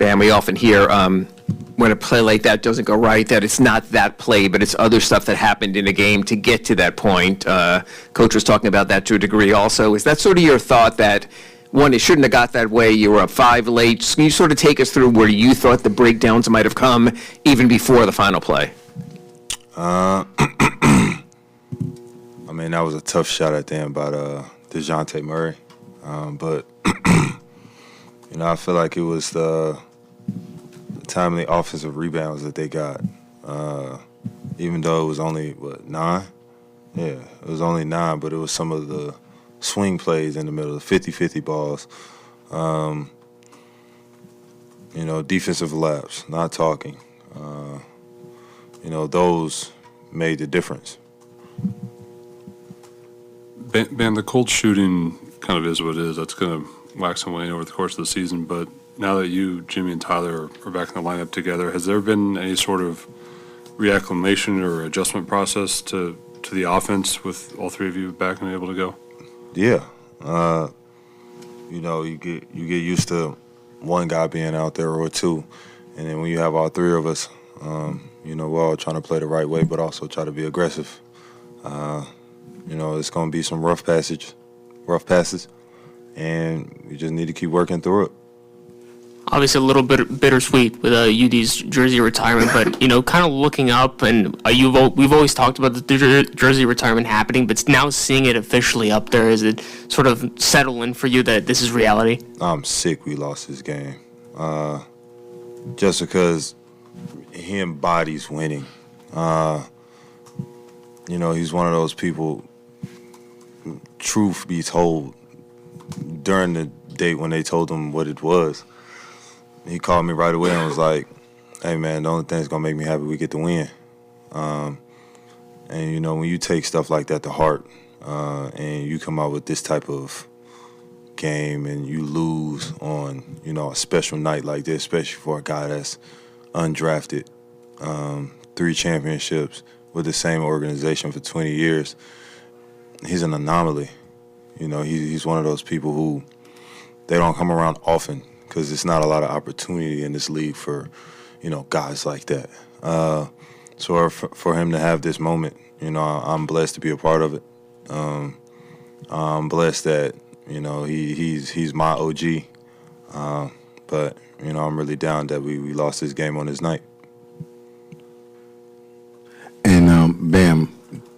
And we often hear when a play like that doesn't go right, that it's not that play, but it's other stuff that happened in a game to get to that point. Coach was talking about that to a degree also. Is that sort of your thought that, one, it shouldn't have got that way, you were up 5 late? Can you sort of take us through where you thought the breakdowns might have come even before the final play? I mean, that was a tough shot at the end by DeJounte Murray. But, I feel like it was the timely offensive rebounds that they got. Even though it was only, 9? Yeah, it was only 9, but it was some of the swing plays in the middle, the 50-50 balls. Defensive laps, not talking. Those made the difference. Ben, the cold shooting kind of is what it is. That's going to wax and wane over the course of the season. But now that you, Jimmy, and Tyler are back in the lineup together, has there been any sort of reacclimation or adjustment process to the offense with all three of you back and able to go? Yeah. You get used to one guy being out there or two. And then when you have all three of us, we're all trying to play the right way, but also try to be aggressive. It's going to be some rough passes, and we just need to keep working through it. Obviously, a little bit bittersweet with UD's jersey retirement, but kind of looking up, and we've always talked about the jersey retirement happening, but now seeing it officially up there, is it sort of settle in for you that this is reality? I'm sick we lost this game, just because he embodies winning. He's one of those people. Truth be told, during the date when they told him what it was, he called me right away and was like, "Hey man, the only thing that's gonna make me happy we get the win." And when you take stuff like that to heart, and you come out with this type of game and you lose on a special night like this, especially for a guy that's undrafted, 3 championships with the same organization for 20 years. He's an anomaly. He's one of those people who they don't come around often because there's not a lot of opportunity in this league for, guys like that. So for him to have this moment, I'm blessed to be a part of it. I'm blessed that, he's my OG. But, I'm really down that we lost this game on this night. And, Bam,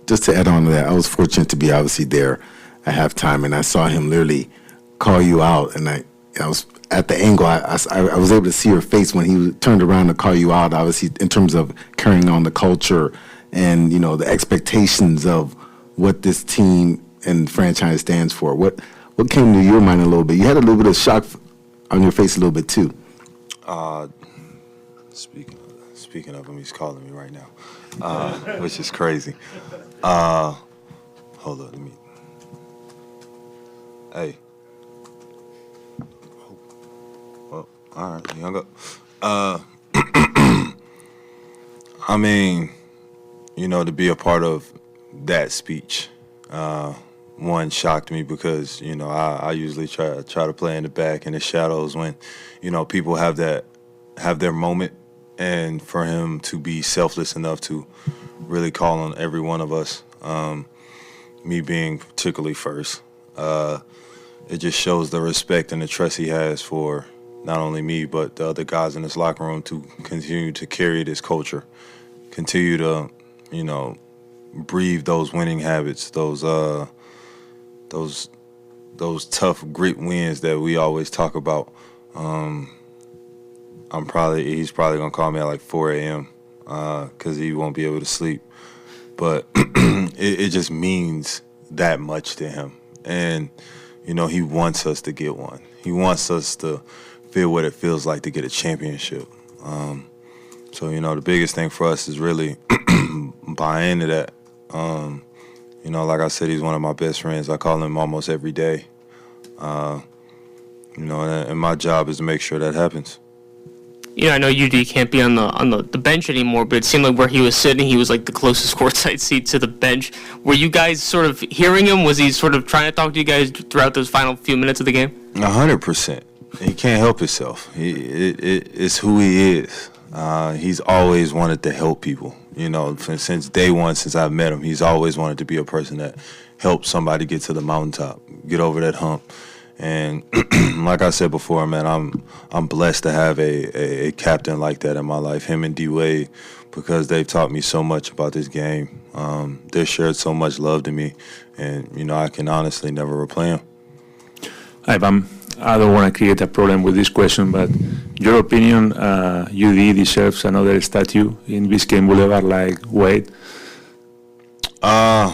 just to add on to that, I was fortunate to be obviously there at halftime, and I saw him literally call you out, and I was at the angle. I was able to see your face when he turned around to call you out, obviously, in terms of carrying on the culture and, the expectations of what this team and franchise stands for. What came to your mind a little bit? You had a little bit of shock on your face a little bit, too. Speaking of him, he's calling me right now, which is crazy. Hold up, let me. Hey. Well, all right, he hung up. To be a part of that speech, one shocked me because I usually try to play in the back in the shadows when people have their moment. And for him to be selfless enough to really call on every one of us, me being particularly first, it just shows the respect and the trust he has for not only me, but the other guys in this locker room to continue to carry this culture, continue to, breathe those winning habits, those tough grit wins that we always talk about. He's probably gonna call me at like 4 a.m. Because he won't be able to sleep. But it just means that much to him, and he wants us to get one. He wants us to feel what it feels like to get a championship. So the biggest thing for us is really buy into that. Like I said, he's one of my best friends. I call him almost every day. And my job is to make sure that happens. I know UD can't be on the bench anymore, but it seemed like where he was sitting, he was like the closest courtside seat to the bench. Were you guys sort of hearing him? Was he sort of trying to talk to you guys throughout those final few minutes of the game? 100%. He can't help himself. It's who he is. He's always wanted to help people. You know, since day one, since I've met him, he's always wanted to be a person that helps somebody get to the mountaintop, get over that hump. And like I said before, man, I'm blessed to have a captain like that in my life, him and D Wade, because they've taught me so much about this game. They've shared so much love to me, and you know, I can honestly never replay them. Hi, Bam. I don't want to create a problem with this question, but your opinion, UD deserves another statue in Biscayne Boulevard like Wade? I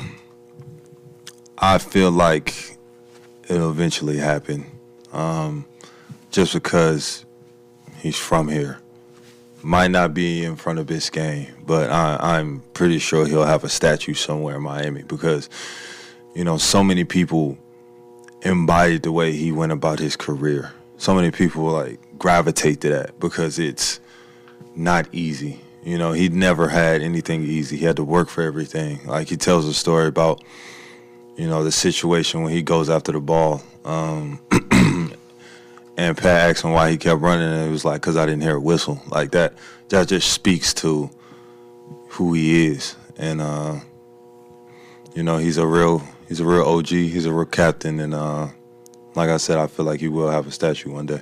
feel like it'll eventually happen, just because he's from here. Might not be in front of Biscayne, but I'm pretty sure he'll have a statue somewhere in Miami because, you know, so many people embodied the way he went about his career. So many people like gravitate to that because it's not easy. You know, he never had anything easy. He had to work for everything. Like he tells a story about, you know, the situation when he goes after the ball. And Pat asked him why he kept running, and it was like, because I didn't hear a whistle. Like that just speaks to who he is. And, you know, he's a real OG. He's a real captain. And like I said, I feel like he will have a statue one day.